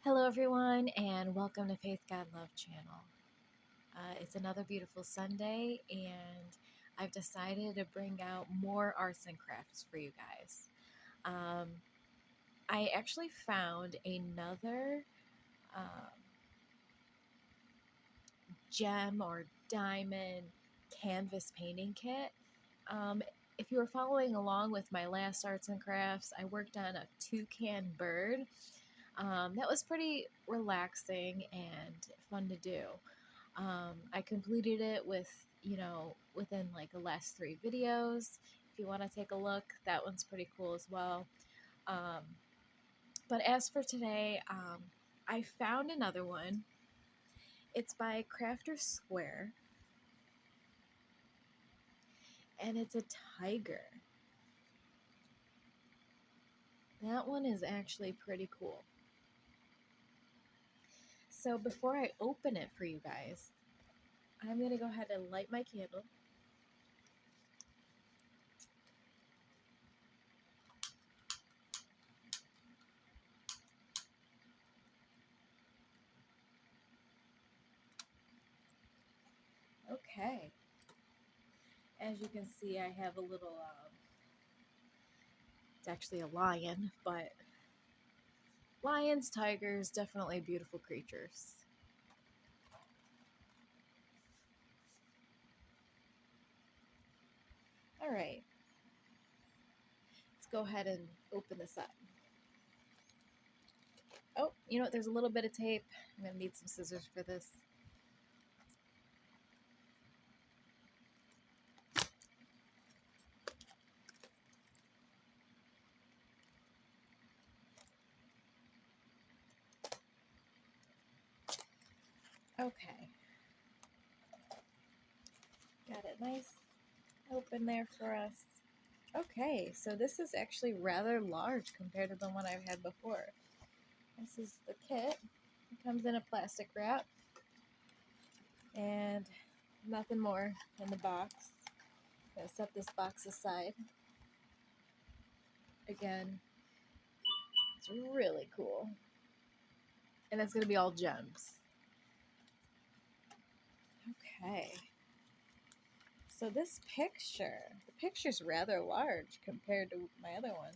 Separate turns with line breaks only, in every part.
Hello, everyone, and welcome to Faith God Love Channel. It's another beautiful Sunday, and I've decided to bring out more arts and crafts for you guys. Um, I actually found another gem or diamond canvas painting kit. Um, if you were following along with my last arts and crafts, I worked on a toucan bird. That was pretty relaxing and fun to do. I completed it within like the last 3 videos. If you want to take a look, that one's pretty cool as well. Um, but as for today, I found another one. It's by Crafter Square, and it's a tiger. That one is actually pretty cool. So before I open it for you guys, I'm going to go ahead and light my candle. Okay. As you can see, I have a little, it's actually a lion, but lions, tigers, definitely beautiful creatures. All right, let's go ahead and open this up. Oh, you know what? There's a little bit of tape. I'm going to need some scissors for this. Okay. Got it nice open there for us. Okay, so this is actually rather large compared to the one I've had before. This is the kit. It comes in a plastic wrap and nothing more in the box. I'm going to set this box aside. Again, it's really cool. And it's going to be all gems. Okay. So this picture, the picture's rather large compared to my other ones.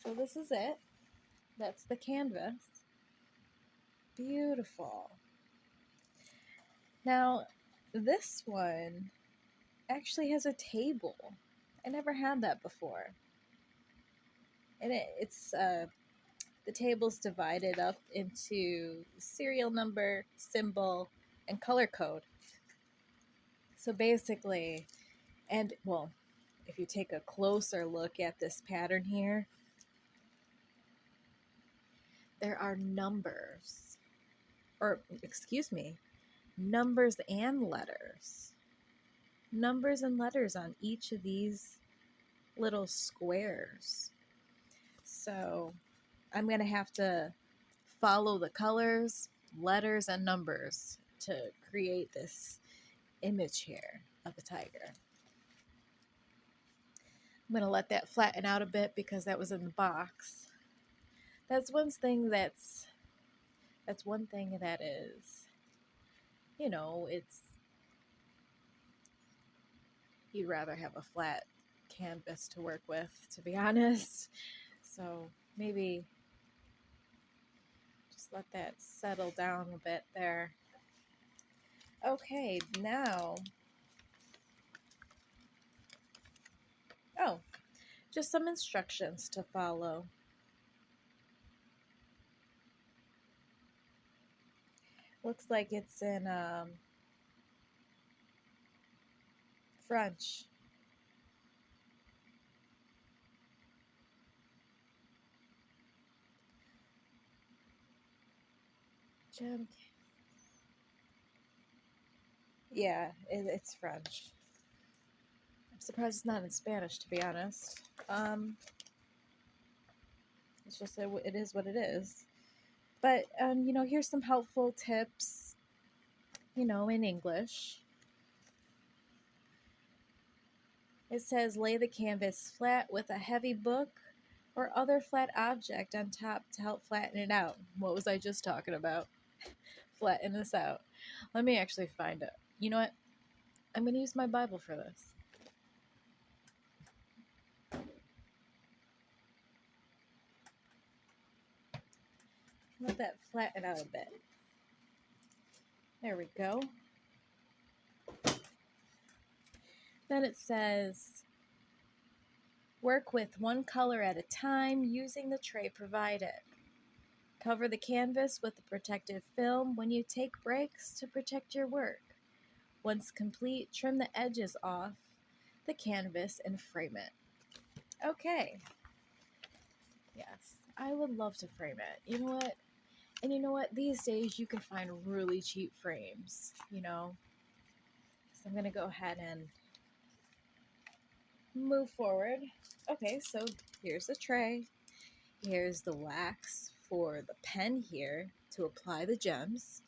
So this is it. That's the canvas. Beautiful. Now, this one actually has a table. I never had that before. And the table's divided up into serial number, symbol, and color code. So basically, and well, if you take a closer look at this pattern here, there are numbers, or excuse me, numbers and letters. Numbers and letters on each of these little squares. So I'm going to have to follow the colors, letters, and numbers to create this image here of a tiger. I'm going to let that flatten out a bit because that was in the box. That's one thing that is, it's, you'd rather have a flat canvas to work with, to be honest. So maybe just let that settle down a bit there. Okay, now, just some instructions to follow. Looks like it's in French. Gem. Yeah, it's French. I'm surprised it's not in Spanish, to be honest. It's just it is what it is. But here's some helpful tips. In English. It says lay the canvas flat with a heavy book or other flat object on top to help flatten it out. What was I just talking about? Flatten this out. Let me actually find it. You know what? I'm going to use my Bible for this. Let that flatten out a bit. There we go. Then it says, work with one color at a time using the tray provided. Cover the canvas with a protective film when you take breaks to protect your work. Once complete, trim the edges off the canvas and frame it. Okay. Yes, I would love to frame it. You know what? And you know what? These days you can find really cheap frames, you know? So I'm going to go ahead and move forward. Okay, so here's the tray. Here's the wax for the pen here to apply the gems.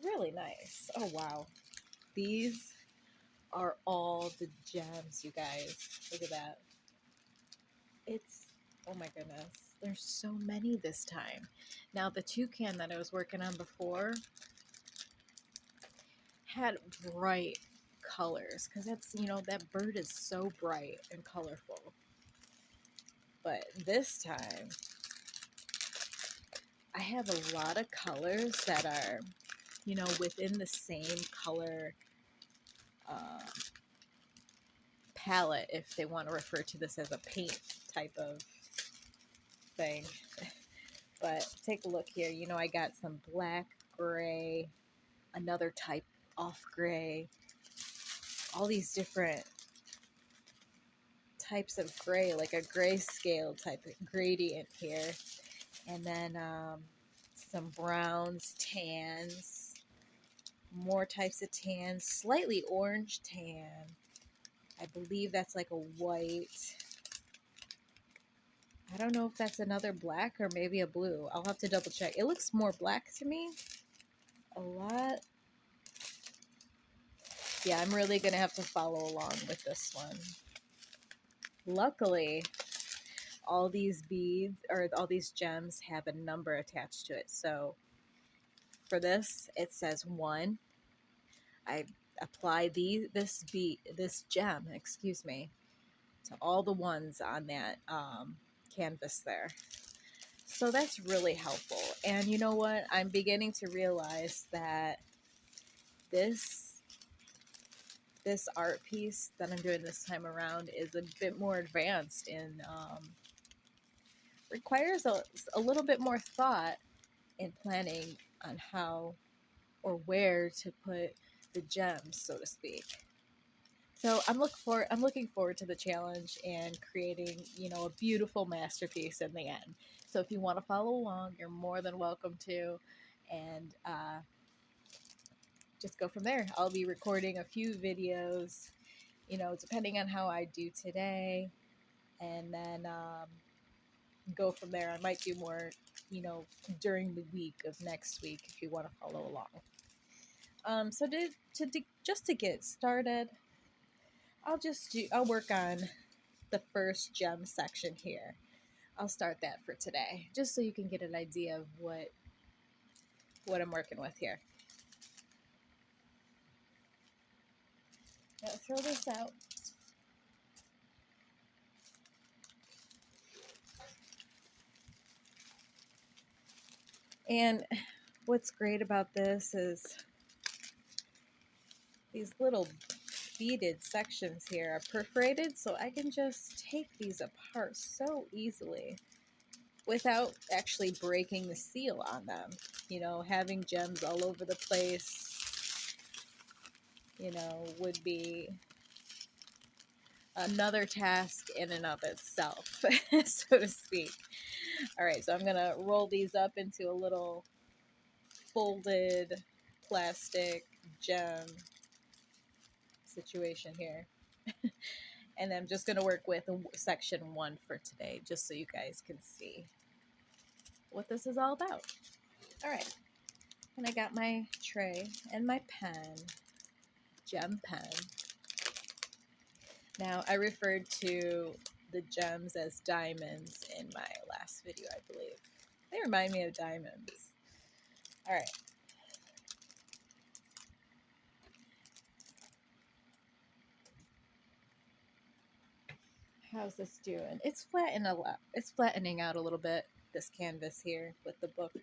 Really nice. Oh, wow. These are all the gems, you guys. Look at that. It's, oh my goodness. There's so many this time. Now, the toucan that I was working on before had bright colors because that's, you know, that bird is so bright and colorful. But this time, I have a lot of colors that are, you know, within the same color palette, if they want to refer to this as a paint type of thing. But take a look here. You know, I got some black, gray, another type off gray, all these different types of gray, like a grayscale type of gradient here. And then some browns, tans, more types of tans, slightly orange tan. I believe that's like a white. I don't know if that's another black or maybe a blue. I'll have to double check. It looks more black to me. A lot. Yeah, I'm really going to have to follow along with this one. Luckily, all these beads or all these gems have a number attached to it. So for this, it says 1. I apply this gem, excuse me, to all the ones on that canvas there. So that's really helpful. And you know what? I'm beginning to realize that this art piece that I'm doing this time around is a bit more advanced and requires a little bit more thought and planning on how or where to put the gems, so to speak. So I'm looking forward to the challenge and creating, you know, a beautiful masterpiece in the end. So if you want to follow along, you're more than welcome to, and just go from there. I'll be recording a few videos, you know, depending on how I do today, and then go from there. I might do more, you know, during the week of next week if you want to follow along. So just to get started, I'll work on the first gem section here. I'll start that for today, just so you can get an idea of what I'm working with here. Now throw this out. And what's great about this is these little beaded sections here are perforated, so I can just take these apart so easily without actually breaking the seal on them. You know, having gems all over the place, you know, would be another task in and of itself, so to speak. All right, so I'm gonna roll these up into a little folded plastic gem situation here. And I'm just going to work with section 1 for today, just so you guys can see what this is all about. All right. And I got my tray and my pen, gem pen. Now, I referred to the gems as diamonds in my last video, I believe. They remind me of diamonds. All right. How's this doing? It's flattening out a little bit, this canvas here with the book.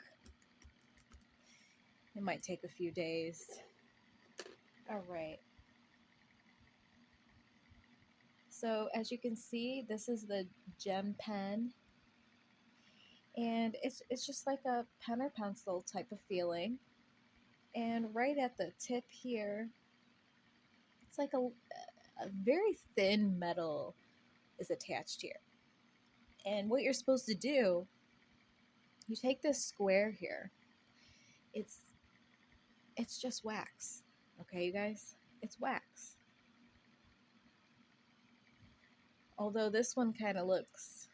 It might take a few days. All right. So as you can see, this is the gem pen. And it's just like a pen or pencil type of feeling. And right at the tip here, it's like a very thin metal is attached here. And what you're supposed to do, you take this square here. It's just wax. Okay, you guys? It's wax. Although this one kind of looks,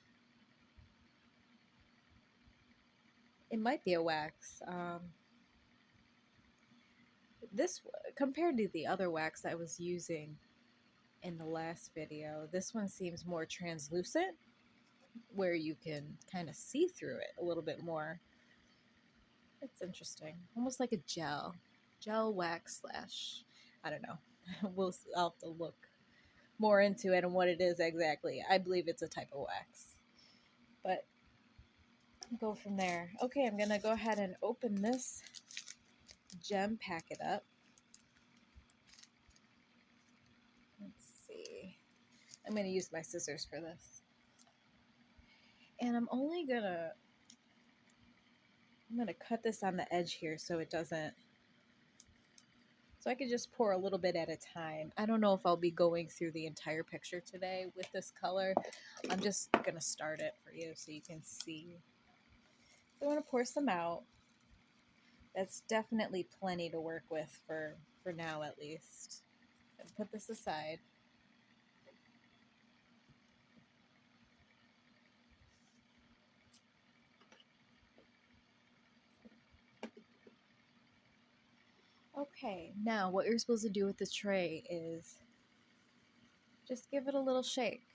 it might be a wax. This, compared to the other wax I was using in the last video, this one seems more translucent, where you can kind of see through it a little bit more. It's interesting. Almost like a gel wax slash, I don't know. I'll have to look more into it and what it is exactly. I believe it's a type of wax. But go from there. Okay, I'm gonna go ahead and open this gem packet up. Let's see. I'm gonna use my scissors for this. And I'm gonna cut this on the edge here so it doesn't, so I could just pour a little bit at a time. I don't know if I'll be going through the entire picture today with this color. I'm just gonna start it for you so you can see. I want to pour some out. That's definitely plenty to work with for now at least. Put this aside. Okay, now what you're supposed to do with the tray is just give it a little shake.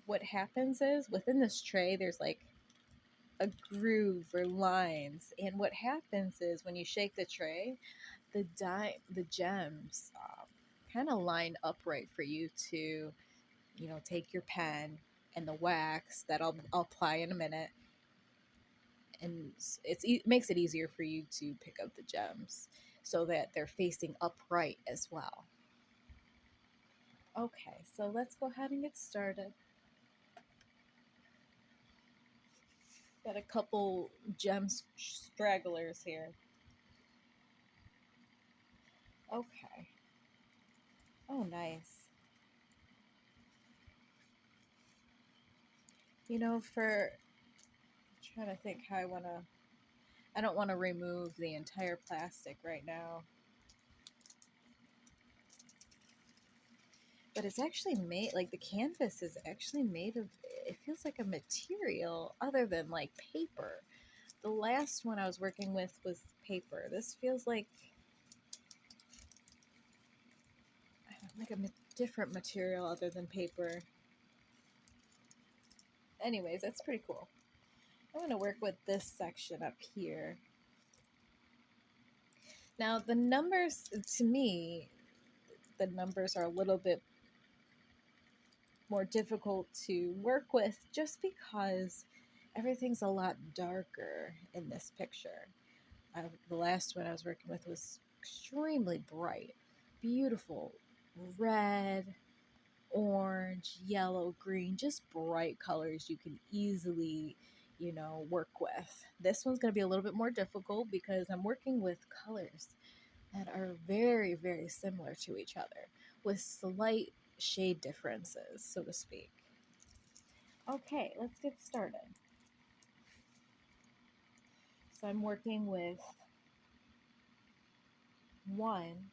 What happens is within this tray there's like a groove or lines, and what happens is when you shake the tray, the gems kind of line upright for you to, take your pen and the wax that I'll apply in a minute, and it makes it easier for you to pick up the gems so that they're facing upright as well. Okay, so let's go ahead and get started. Got a couple gem stragglers here. Okay. Oh, nice. I'm trying to think how I don't want to remove the entire plastic right now. But it's actually made, like the canvas is actually made of, it feels like a material other than like paper. The last one I was working with was paper. This feels like a different material other than paper. Anyways, that's pretty cool. I'm going to work with this section up here. Now the numbers, to me, the numbers are a little bit more difficult to work with just because everything's a lot darker in this picture. The last one I was working with was extremely bright, beautiful red, orange, yellow, green, just bright colors you can easily, work with. This one's going to be a little bit more difficult because I'm working with colors that are very, very similar to each other with slight shade differences, so to speak. Okay, let's get started. So I'm working with one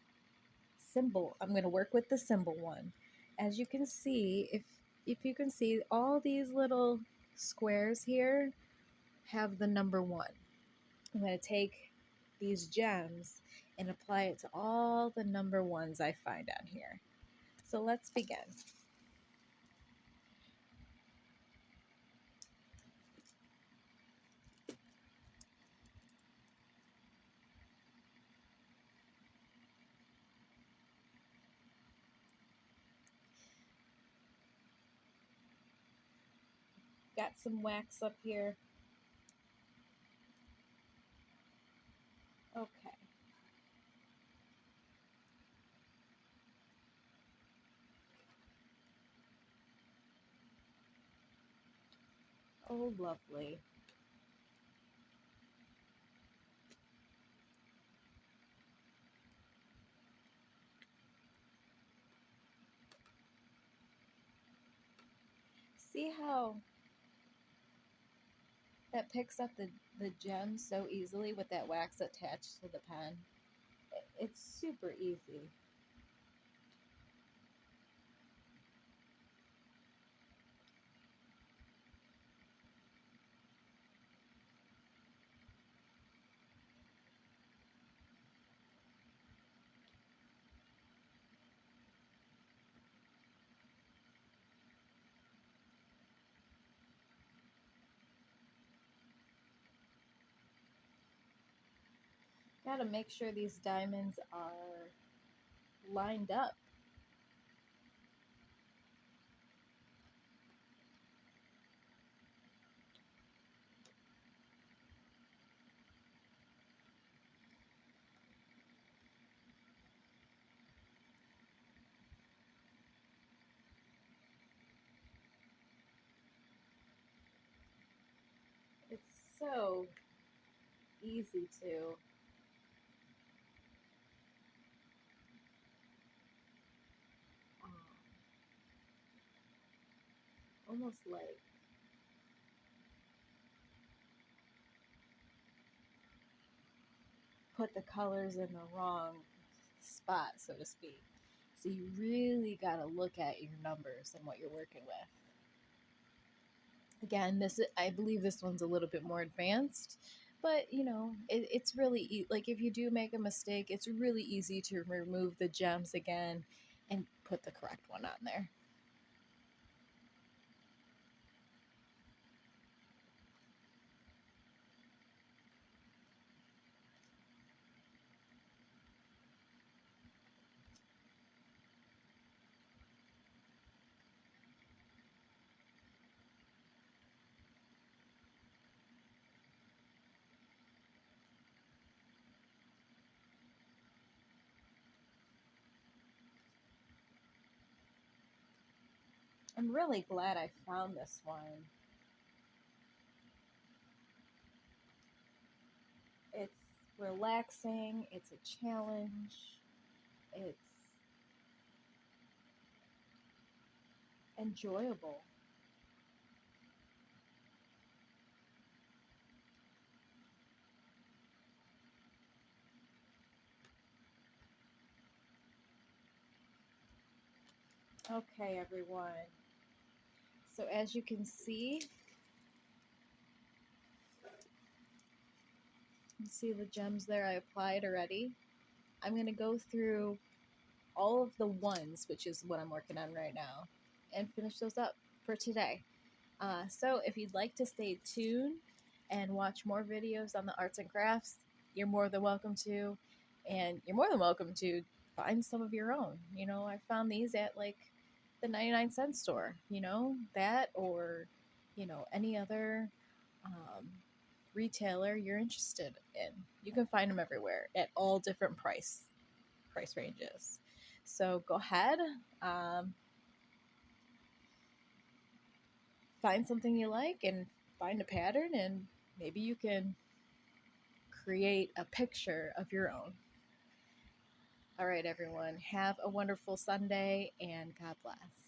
symbol. I'm going to work with the symbol one. As you can see, if you can see, all these little squares here have the number 1. I'm going to take these gems and apply it to all the number 1s I find on here. So let's begin. Got some wax up here. Okay. Oh, lovely. See how that picks up the gems so easily with that wax attached to the pen? It's super easy. Gotta make sure these diamonds are lined up. It's so easy to um, almost like put the colors in the wrong spot, so to speak. So you really got to look at your numbers and what you're working with. Again, I believe this one's a little bit more advanced, but it's really like if you do make a mistake, it's really easy to remove the gems again and put the correct one on there. I'm really glad I found this one. It's relaxing, it's a challenge, it's enjoyable. Okay, everyone. So as you can see, you see the gems there I applied already. I'm going to go through all of the ones, which is what I'm working on right now, and finish those up for today. So if you'd like to stay tuned and watch more videos on the arts and crafts, you're more than welcome to. And you're more than welcome to find some of your own. I found these at like the 99-cent store, that or, any other um, retailer you're interested in. You can find them everywhere at all different price ranges. So go ahead, um, find something you like and find a pattern, and maybe you can create a picture of your own. All right, everyone, have a wonderful Sunday and God bless.